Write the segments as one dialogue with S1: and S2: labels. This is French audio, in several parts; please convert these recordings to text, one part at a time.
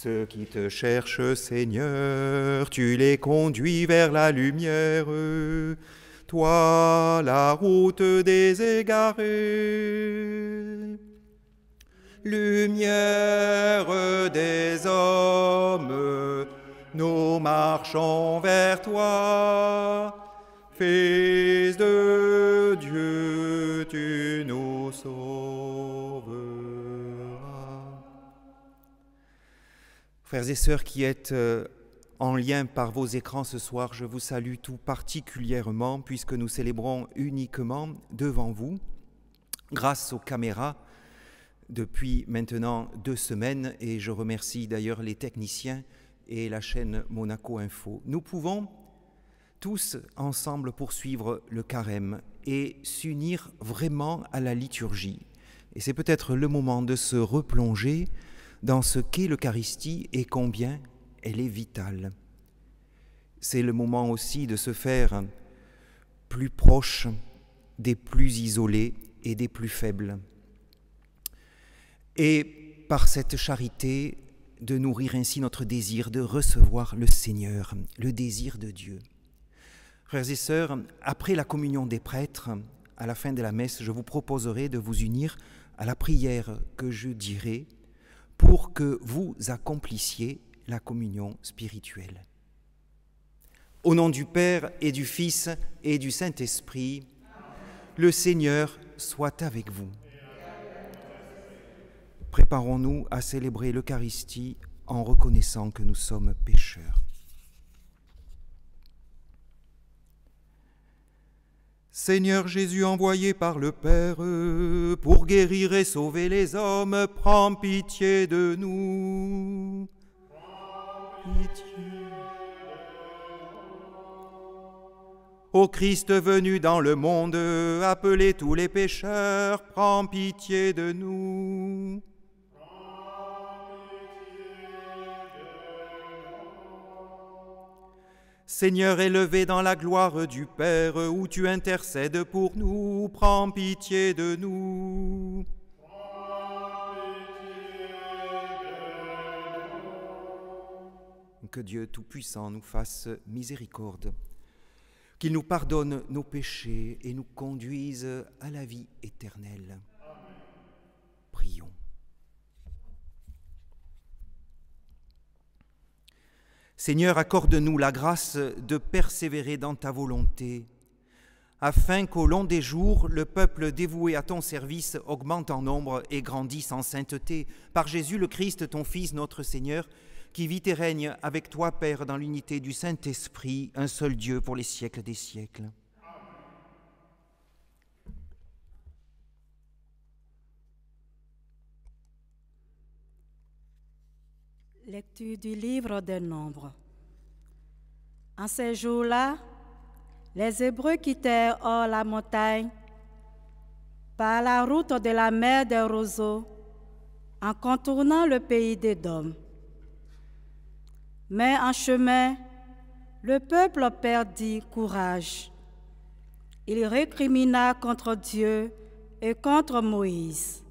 S1: ceux qui te cherchent, Seigneur, tu les conduis vers la lumière. Toi, la route des égarés. Lumière des hommes, nous marchons vers toi. Fils de Dieu, tu nous sauveras. Frères et sœurs qui êtes en lien par vos écrans ce soir, je vous salue tout particulièrement puisque nous célébrons uniquement devant vous, grâce aux caméras, depuis maintenant 2 semaines, et je remercie d'ailleurs les techniciens et la chaîne Monaco Info. Nous pouvons tous ensemble poursuivre le carême et s'unir vraiment à la liturgie. Et c'est peut-être le moment de se replonger dans ce qu'est l'Eucharistie et combien elle est vitale. C'est le moment aussi de se faire plus proche des plus isolés et des plus faibles. Et par cette charité, de nourrir ainsi notre désir de recevoir le Seigneur, le désir de Dieu. Frères et sœurs, après la communion des prêtres, à la fin de la messe, je vous proposerai de vous unir à la prière que je dirai pour que vous accomplissiez la communion spirituelle. Au nom du Père et du Fils et du Saint-Esprit, le Seigneur soit avec vous. Préparons-nous à célébrer l'Eucharistie en reconnaissant que nous sommes pécheurs. Seigneur Jésus, envoyé par le Père pour guérir et sauver les hommes, prends pitié de nous. Pitié. Ô Christ venu dans le monde, appelez tous les pécheurs, prends pitié de nous. Seigneur élevé dans la gloire du Père, où tu intercèdes pour nous, prends pitié de nous. Que Dieu Tout-Puissant nous fasse miséricorde, qu'il nous pardonne nos péchés et nous conduise à la vie éternelle. Amen. Prions. Seigneur, accorde-nous la grâce de persévérer dans ta volonté, afin qu'au long des jours, le peuple dévoué à ton service augmente en nombre et grandisse en sainteté. Par Jésus le Christ, ton Fils, notre Seigneur, qui vit et règne avec toi, Père, dans l'unité du Saint-Esprit, un seul Dieu pour les siècles des siècles. Amen.
S2: Lecture du livre des Nombres. En ces jours-là, les Hébreux quittèrent hors la montagne par la route de la mer des roseaux en contournant le pays d'Édom. Mais en chemin, le peuple perdit courage. Il récrimina contre Dieu et contre Moïse.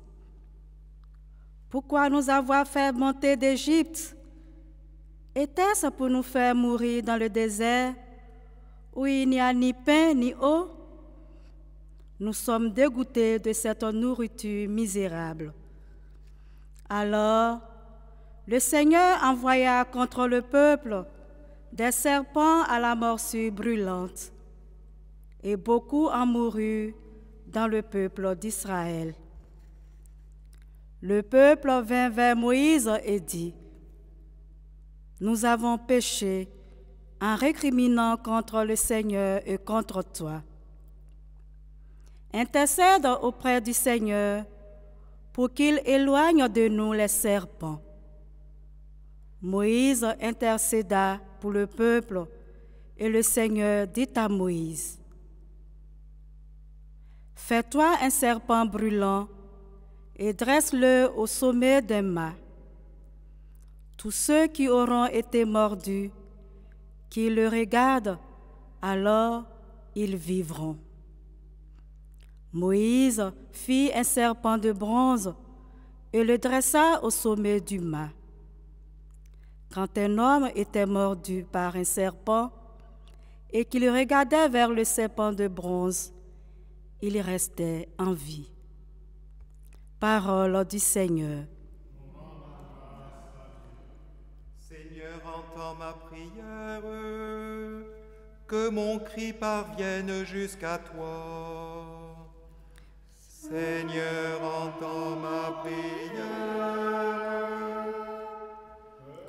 S2: Pourquoi nous avoir fait monter d'Égypte? Était-ce pour nous faire mourir dans le désert, où il n'y a ni pain ni eau? Nous sommes dégoûtés de cette nourriture misérable. Alors, le Seigneur envoya contre le peuple des serpents à la morsure brûlante, et beaucoup en moururent dans le peuple d'Israël. Le peuple vint vers Moïse et dit: Nous avons péché en récriminant contre le Seigneur et contre toi. Intercède auprès du Seigneur pour qu'il éloigne de nous les serpents. Moïse intercéda pour le peuple, et le Seigneur dit à Moïse: Fais-toi un serpent brûlant et dresse-le au sommet d'un mât. Tous ceux qui auront été mordus, qui le regardent, alors ils vivront. Moïse fit un serpent de bronze et le dressa au sommet du mât. quand un homme était mordu par un serpent et qu'il regardait vers le serpent de bronze, il restait en vie. Parole du Seigneur.
S1: Seigneur, entends ma prière, que mon cri parvienne jusqu'à toi. Seigneur, entends ma prière,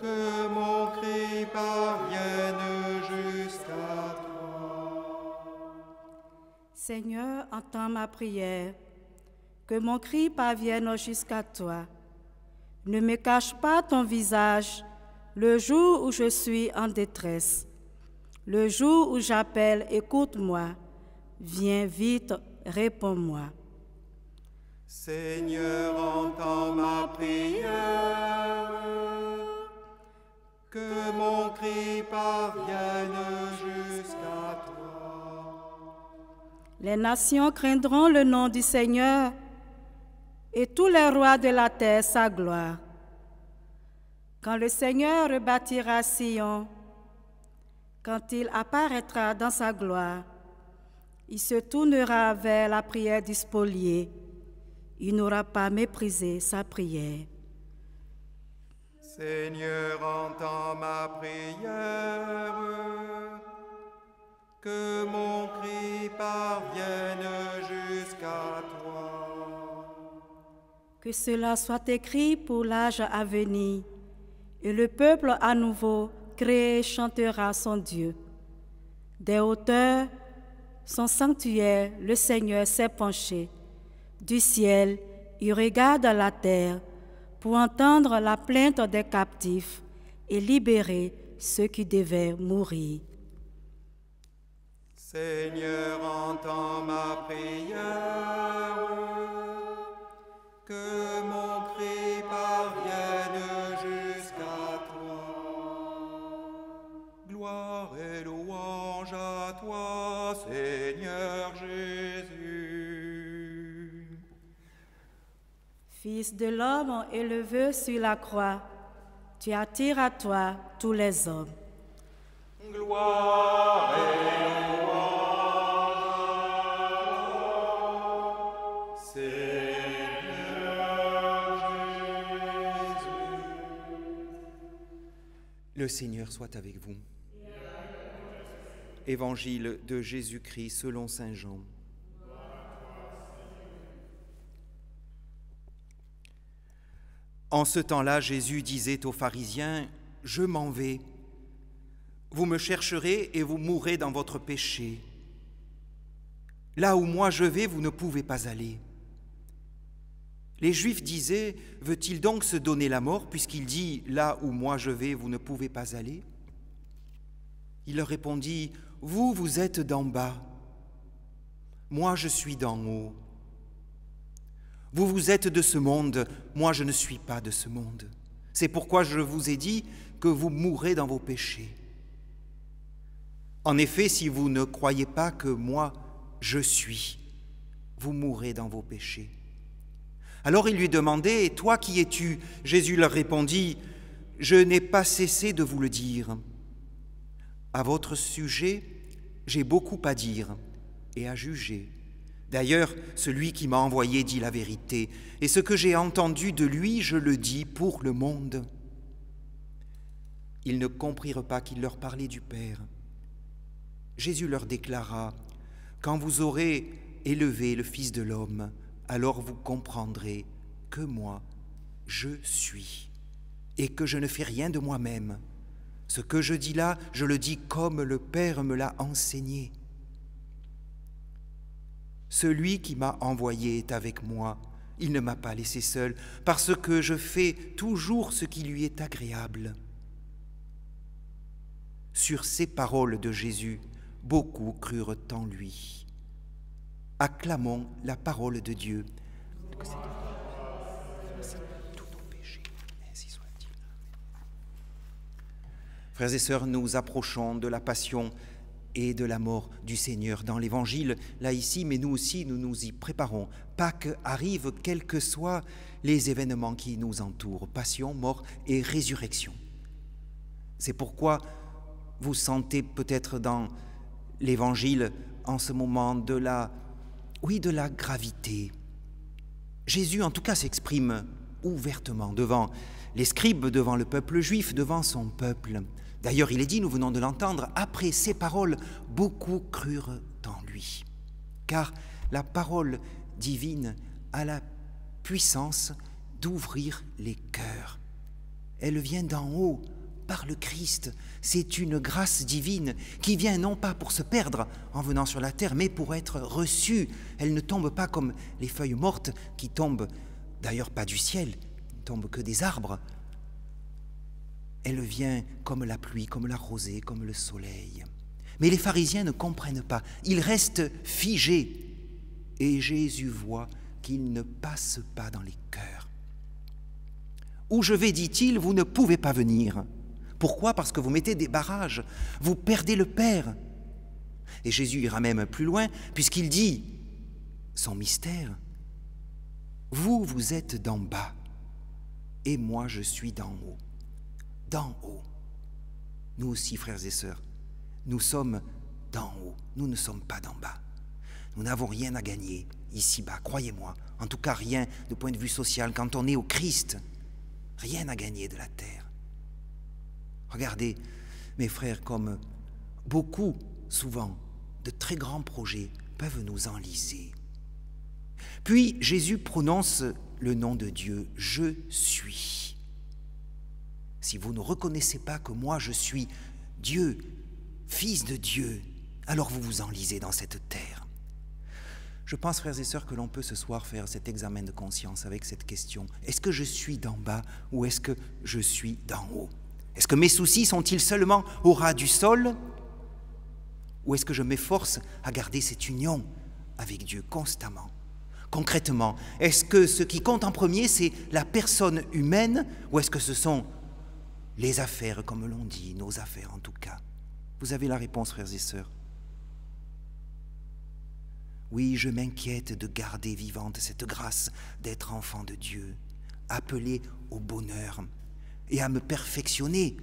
S1: que mon cri parvienne jusqu'à toi.
S2: Seigneur, entends ma prière, que mon cri parvienne jusqu'à toi. Ne me cache pas ton visage le jour où je suis en détresse. Le jour où j'appelle, écoute-moi. Viens vite, réponds-moi.
S1: Seigneur, entends ma prière, que mon cri parvienne jusqu'à toi.
S2: Les nations craindront le nom du Seigneur et tous les rois de la terre sa gloire. Quand le Seigneur rebâtira Sion, quand il apparaîtra dans sa gloire, il se tournera vers la prière du spolié. Il n'aura pas méprisé sa prière.
S1: Seigneur, entends ma prière, que mon cri parvienne jusqu'à toi.
S2: Que cela soit écrit pour l'âge à venir, et le peuple à nouveau créé chantera son Dieu. Des hauteurs, son sanctuaire, le Seigneur s'est penché. Du ciel, il regarde la terre pour entendre la plainte des captifs et libérer ceux qui devaient mourir.
S1: Seigneur, entends ma prière, que mon cri parvienne jusqu'à toi. Gloire et louange à toi, Seigneur Jésus.
S2: Fils de l'homme élevé sur la croix, tu attires à toi tous les hommes.
S1: Gloire et louange à toi, Seigneur Jésus. Le Seigneur soit avec vous. Évangile de Jésus-Christ selon saint Jean. En ce temps-là, Jésus disait aux pharisiens, « Je m'en vais. Vous me chercherez et vous mourrez dans votre péché. Là où moi je vais, vous ne pouvez pas aller. » Les Juifs disaient, « Veut-il donc se donner la mort puisqu'il dit, là où moi je vais, vous ne pouvez pas aller ?» Il leur répondit, « Vous, vous êtes d'en bas. Moi, je suis d'en haut. Vous, vous êtes de ce monde, moi je ne suis pas de ce monde. C'est pourquoi je vous ai dit que vous mourrez dans vos péchés. En effet, si vous ne croyez pas que moi je suis, vous mourrez dans vos péchés. » Alors ils lui demandaient, « Et toi, qui es-tu » Jésus leur répondit, « Je n'ai pas cessé de vous le dire. À votre sujet, j'ai beaucoup à dire et à juger. D'ailleurs, celui qui m'a envoyé dit la vérité, et ce que j'ai entendu de lui, je le dis pour le monde. » Ils ne comprirent pas qu'il leur parlait du Père. Jésus leur déclara, « Quand vous aurez élevé le Fils de l'homme, alors vous comprendrez que moi, je suis, et que je ne fais rien de moi-même. Ce que je dis là, je le dis comme le Père me l'a enseigné. Celui qui m'a envoyé est avec moi. Il ne m'a pas laissé seul, parce que je fais toujours ce qui lui est agréable. » Sur ces paroles de Jésus, beaucoup crurent en lui. Acclamons la parole de Dieu. Frères et sœurs, nous approchons de la passion et de la mort du Seigneur dans l'Évangile, là ici, mais nous aussi, nous nous y préparons. Pâques arrive, quels que soient les événements qui nous entourent, passion, mort et résurrection. C'est pourquoi vous sentez peut-être dans l'Évangile en ce moment de la gravité. Jésus, en tout cas, s'exprime ouvertement devant les scribes, devant le peuple juif, devant son peuple. D'ailleurs, il est dit, nous venons de l'entendre, après ces paroles, beaucoup crurent en lui. Car la parole divine a la puissance d'ouvrir les cœurs. Elle vient d'en haut, par le Christ. C'est une grâce divine qui vient non pas pour se perdre en venant sur la terre, mais pour être reçue. Elle ne tombe pas comme les feuilles mortes qui tombent, d'ailleurs pas du ciel, ne tombent que des arbres. Elle vient comme la pluie, comme la rosée, comme le soleil. Mais les pharisiens ne comprennent pas. Ils restent figés. Et Jésus voit qu'il ne passe pas dans les cœurs. Où je vais, dit-il, vous ne pouvez pas venir. Pourquoi ? Parce que vous mettez des barrages, vous perdez le Père. Et Jésus ira même plus loin, puisqu'il dit, son mystère, vous êtes d'en bas, et moi je suis d'en haut. D'en haut. Nous aussi, frères et sœurs, nous sommes d'en haut, nous ne sommes pas d'en bas. Nous n'avons rien à gagner ici-bas, croyez-moi. En tout cas, rien de point de vue social. Quand on est au Christ, rien à gagner de la terre. Regardez, mes frères, comme beaucoup, souvent, de très grands projets peuvent nous enliser. Puis Jésus prononce le nom de Dieu, « Je suis ». Si vous ne reconnaissez pas que moi je suis Dieu, Fils de Dieu, alors vous vous enlisez dans cette terre. Je pense, frères et sœurs, que l'on peut ce soir faire cet examen de conscience avec cette question. Est-ce que je suis d'en bas ou est-ce que je suis d'en haut ? Est-ce que mes soucis sont-ils seulement au ras du sol ? Ou est-ce que je m'efforce à garder cette union avec Dieu constamment ? Concrètement, est-ce que ce qui compte en premier, c'est la personne humaine ou est-ce que ce sont les affaires, comme l'on dit, nos affaires en tout cas ? Vous avez la réponse, frères et sœurs. Oui, je m'inquiète de garder vivante cette grâce d'être enfant de Dieu, appelé au bonheur et à me perfectionner,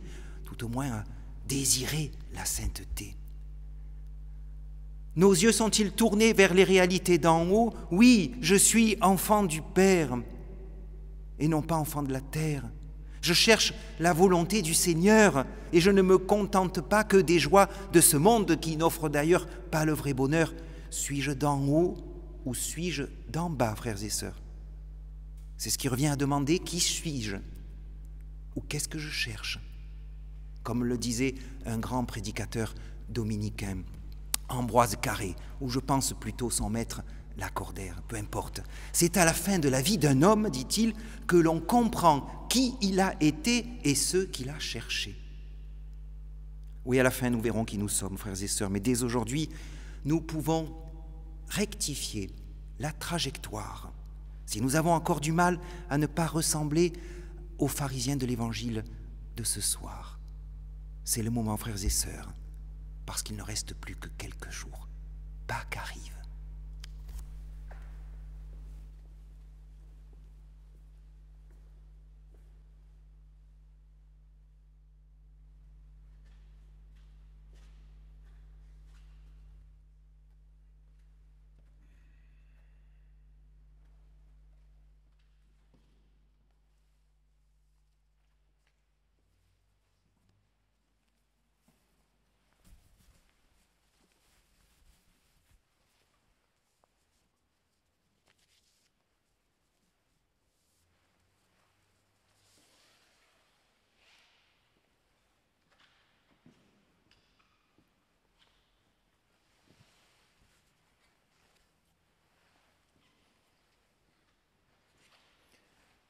S1: tout au moins à désirer la sainteté. Nos yeux sont-ils tournés vers les réalités d'en haut ? Oui, je suis enfant du Père et non pas enfant de la terre. Je cherche la volonté du Seigneur et je ne me contente pas que des joies de ce monde qui n'offre d'ailleurs pas le vrai bonheur. Suis-je d'en haut ou suis-je d'en bas, frères et sœurs ? C'est ce qui revient à demander, qui suis-je ? Ou qu'est-ce que je cherche ? Comme le disait un grand prédicateur dominicain, Ambroise Carré, ou je pense plutôt son maître Lacordaire, peu importe. C'est à la fin de la vie d'un homme, dit-il, que l'on comprend qui il a été et ce qu'il a cherché. Oui, à la fin, nous verrons qui nous sommes, frères et sœurs, mais dès aujourd'hui, nous pouvons rectifier la trajectoire. Si nous avons encore du mal à ne pas ressembler aux pharisiens de l'Évangile de ce soir, c'est le moment, frères et sœurs, parce qu'il ne reste plus que quelques jours. Pâques arrive.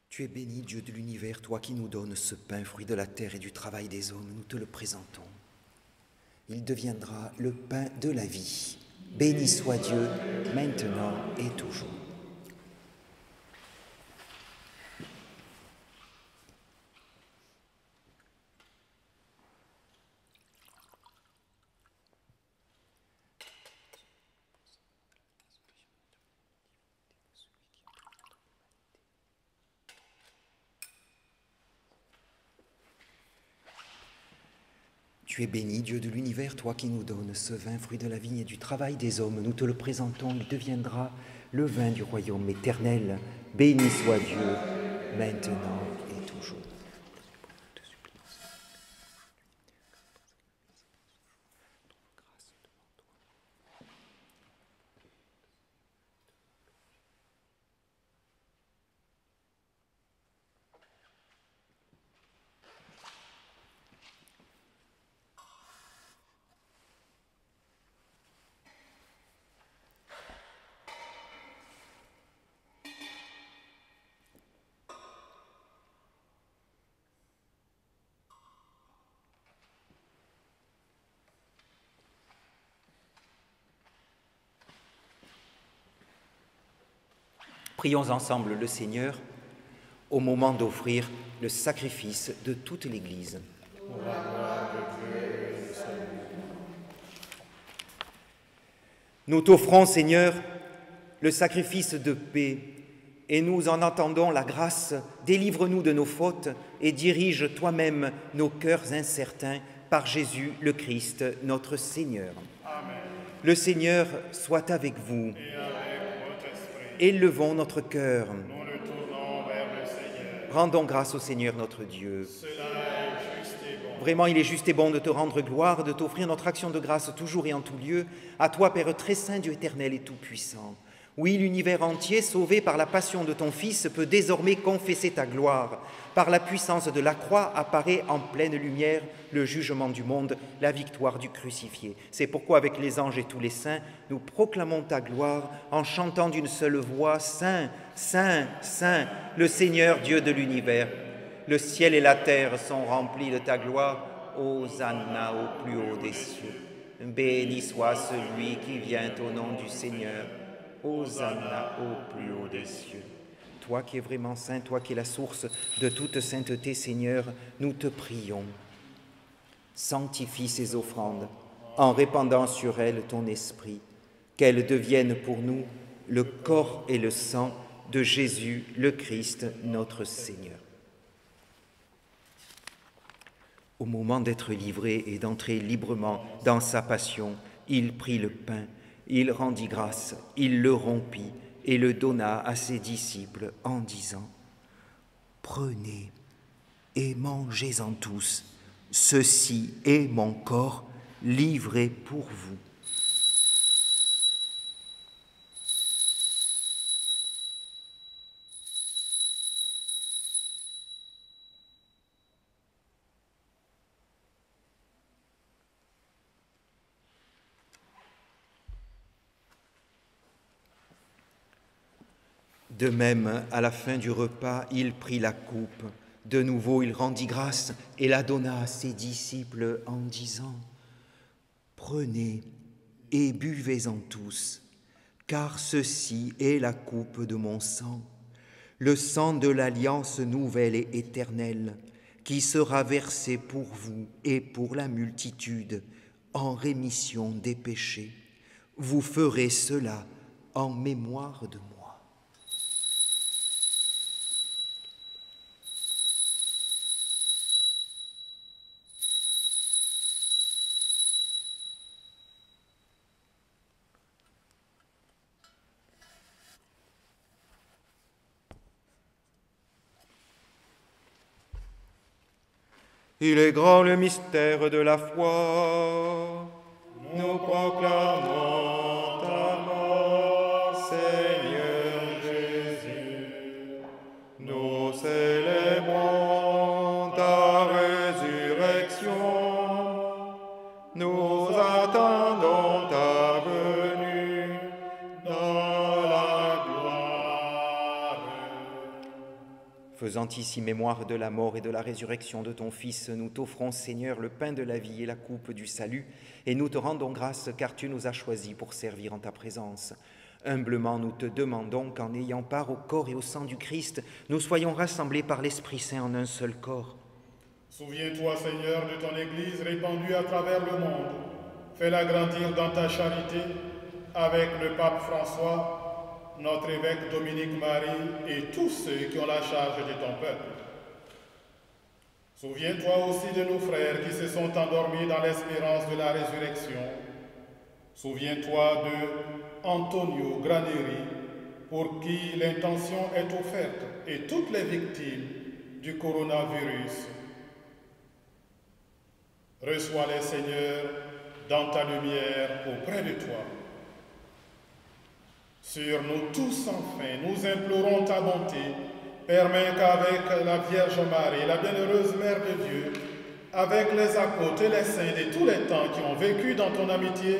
S1: Tu es béni, Dieu de l'univers, toi qui nous donnes ce pain, fruit de la terre et du travail des hommes, nous te le présentons. Il deviendra le pain de la vie. Béni soit Dieu, maintenant et toujours. Tu es béni, Dieu de l'univers, toi qui nous donnes ce vin, fruit de la vigne et du travail des hommes. Nous te le présentons, il deviendra le vin du royaume éternel. Béni soit Dieu, maintenant et toujours. Prions ensemble le Seigneur au moment d'offrir le sacrifice de toute l'Église. Nous t'offrons, Seigneur, le sacrifice de paix et nous en attendons la grâce. Délivre-nous de nos fautes et dirige toi-même nos cœurs incertains par Jésus le Christ, notre Seigneur. Amen. Le Seigneur soit avec vous. Élevons notre cœur. Nous le tournons vers le Seigneur. Rendons grâce au Seigneur notre Dieu. Cela est juste et bon. Vraiment, il est juste et bon de te rendre gloire, de t'offrir notre action de grâce toujours et en tout lieu, à toi, Père très saint, Dieu éternel et tout-puissant. Oui, l'univers entier, sauvé par la passion de ton Fils, peut désormais confesser ta gloire. Par la puissance de la croix apparaît en pleine lumière le jugement du monde, la victoire du crucifié. C'est pourquoi, avec les anges et tous les saints, nous proclamons ta gloire en chantant d'une seule voix « Saint, Saint, Saint, le Seigneur Dieu de l'univers ». Le ciel et la terre sont remplis de ta gloire. Hosanna au plus haut des cieux. Béni soit celui qui vient au nom du Seigneur. Hosanna au plus haut des cieux. Toi qui es vraiment saint, toi qui es la source de toute sainteté, Seigneur, nous te prions. Sanctifie ces offrandes en répandant sur elles ton esprit, qu'elles deviennent pour nous le corps et le sang de Jésus le Christ, notre Seigneur. Au moment d'être livré et d'entrer librement dans sa passion, il prit le pain. Il rendit grâce, il le rompit et le donna à ses disciples en disant « Prenez et mangez-en tous, ceci est mon corps livré pour vous. » De même, à la fin du repas, il prit la coupe. De nouveau, il rendit grâce et la donna à ses disciples en disant « Prenez et buvez-en tous, car ceci est la coupe de mon sang, le sang de l'alliance nouvelle et éternelle, qui sera versé pour vous et pour la multitude en rémission des péchés. Vous ferez cela en mémoire de moi. » Il est grand le mystère de la foi. Nous proclamons ta mort, Seigneur Jésus. Nous célébrons ta résurrection. Nous attendons ta venue dans la gloire. Faisant ici mémoire de la mort et de la résurrection de ton Fils, nous t'offrons, Seigneur, le pain de la vie et la coupe du salut, et nous te rendons grâce car tu nous as choisis pour servir en ta présence. Humblement, nous te demandons qu'en ayant part au corps et au sang du Christ, nous soyons rassemblés par l'Esprit Saint en un seul corps.
S3: Souviens-toi, Seigneur, de ton Église répandue à travers le monde. Fais-la grandir dans ta charité avec le pape François, notre évêque Dominique Marie et tous ceux qui ont la charge de ton peuple. Souviens-toi aussi de nos frères qui se sont endormis dans l'espérance de la résurrection. Souviens-toi de Antonio Graneri, pour qui l'intention est offerte, et toutes les victimes du coronavirus. Reçois-les, Seigneur, dans ta lumière auprès de toi. Sur nous tous, enfin, nous implorons ta bonté. Permets qu'avec la Vierge Marie, la bienheureuse Mère de Dieu, avec les apôtres et les saints de tous les temps qui ont vécu dans ton amitié,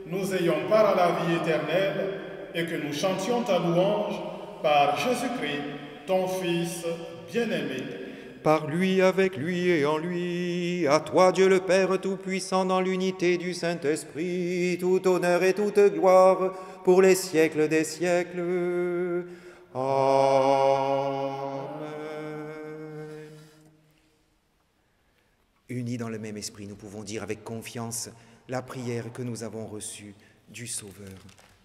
S3: nous ayons part à la vie éternelle et que nous chantions ta louange par Jésus-Christ, ton Fils bien-aimé.
S1: Par lui, avec lui et en lui, à toi Dieu le Père Tout-Puissant, dans l'unité du Saint-Esprit, tout honneur et toute gloire pour les siècles des siècles. Amen. Unis dans le même esprit, nous pouvons dire avec confiance la prière que nous avons reçue du Sauveur.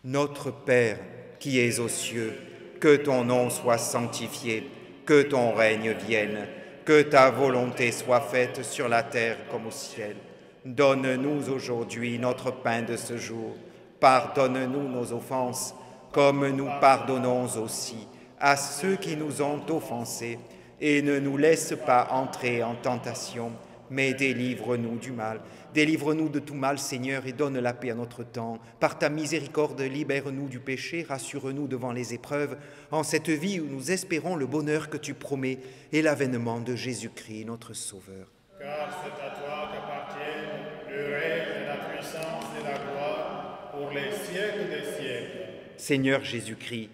S1: Notre Père, qui es aux cieux, que ton nom soit sanctifié, que ton règne vienne, que ta volonté soit faite sur la terre comme au ciel. Donne-nous aujourd'hui notre pain de ce jour. Pardonne-nous nos offenses, comme nous pardonnons aussi à ceux qui nous ont offensés. Et ne nous laisse pas entrer en tentation, mais délivre-nous du mal. Délivre-nous de tout mal, Seigneur, et donne la paix à notre temps. Par ta miséricorde, libère-nous du péché, rassure-nous devant les épreuves, en cette vie où nous espérons le bonheur que tu promets et l'avènement de Jésus-Christ, notre Sauveur.
S3: Car c'est à toi qu'appartiennent le règne, la puissance et la gloire pour les siècles des siècles.
S1: Seigneur Jésus-Christ,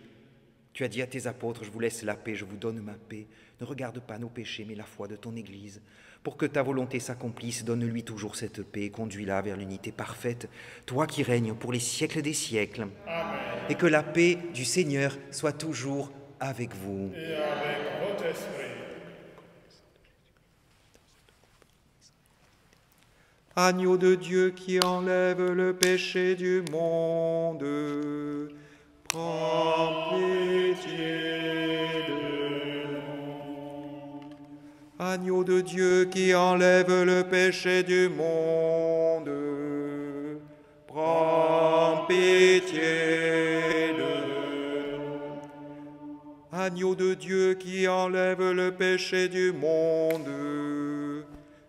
S1: tu as dit à tes apôtres, je vous laisse la paix, je vous donne ma paix. Ne regarde pas nos péchés, mais la foi de ton Église. Pour que ta volonté s'accomplisse, donne-lui toujours cette paix, conduis-la vers l'unité parfaite, toi qui règnes pour les siècles des siècles.
S3: Amen.
S1: Et que la paix du Seigneur soit toujours avec vous.
S3: Et avec votre esprit.
S1: Agneau de Dieu qui enlève le péché du monde, prends pitié de nous. Agneau de Dieu qui enlève le péché du monde, prends pitié de nous. Agneau de Dieu qui enlève le péché du monde,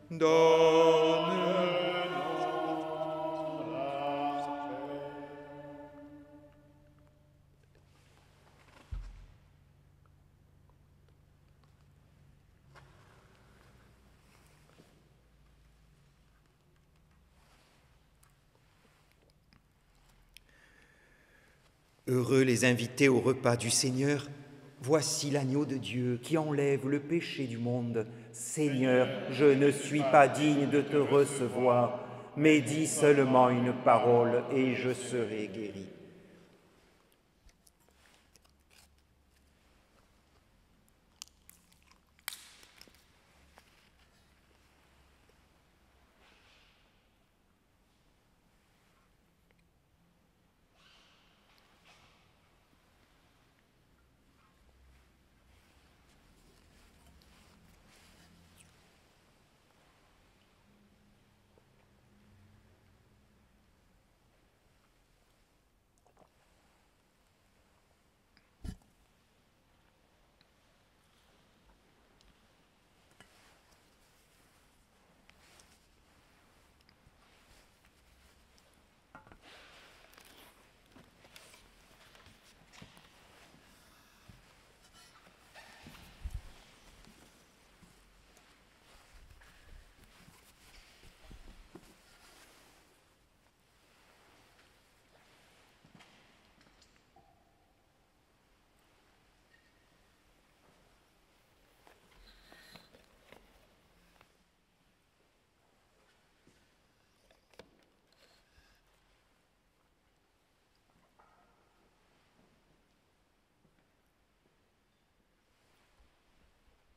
S1: donne. Heureux les invités au repas du Seigneur. Voici l'agneau de Dieu qui enlève le péché du monde. Seigneur, je ne suis pas digne de te recevoir, mais dis seulement une parole et je serai guéri.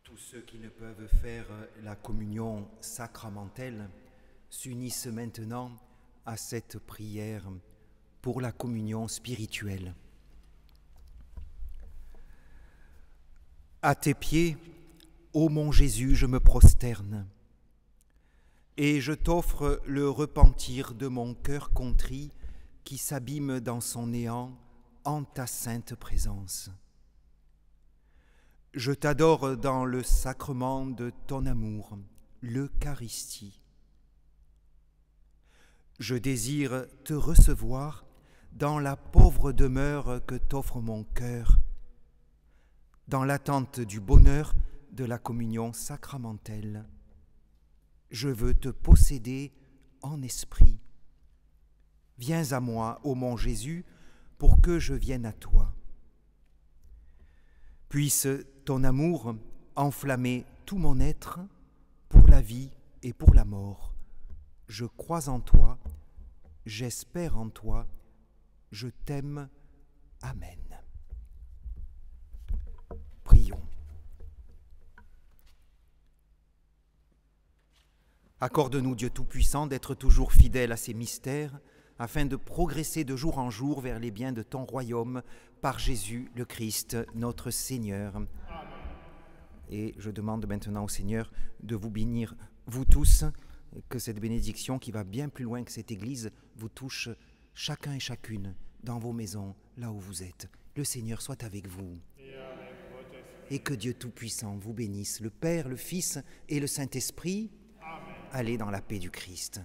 S1: Tous ceux qui ne peuvent faire la communion sacramentelle s'unissent maintenant à cette prière pour la communion spirituelle. À tes pieds, Ô mon Jésus, je me prosterne et je t'offre le repentir de mon cœur contrit qui s'abîme dans son néant en ta sainte présence. Je t'adore dans le sacrement de ton amour, l'Eucharistie. Je désire te recevoir dans la pauvre demeure que t'offre mon cœur, dans l'attente du bonheur de la communion sacramentelle. Je veux te posséder en esprit. Viens à moi, ô mon Jésus, pour que je vienne à toi. Puisse ton amour enflammer tout mon être pour la vie et pour la mort. Je crois en toi, j'espère en toi, je t'aime. Amen. Prions. Accorde-nous, Dieu Tout-Puissant, d'être toujours fidèles à ces mystères, afin de progresser de jour en jour vers les biens de ton royaume, par Jésus le Christ, notre Seigneur. Amen. Et je demande maintenant au Seigneur de vous bénir, vous tous, que cette bénédiction qui va bien plus loin que cette Église vous touche chacun et chacune dans vos maisons, là où vous êtes. Le Seigneur soit avec vous. Et que Dieu Tout-Puissant vous bénisse, le Père, le Fils et le Saint-Esprit. Amen. Allez dans la paix du Christ.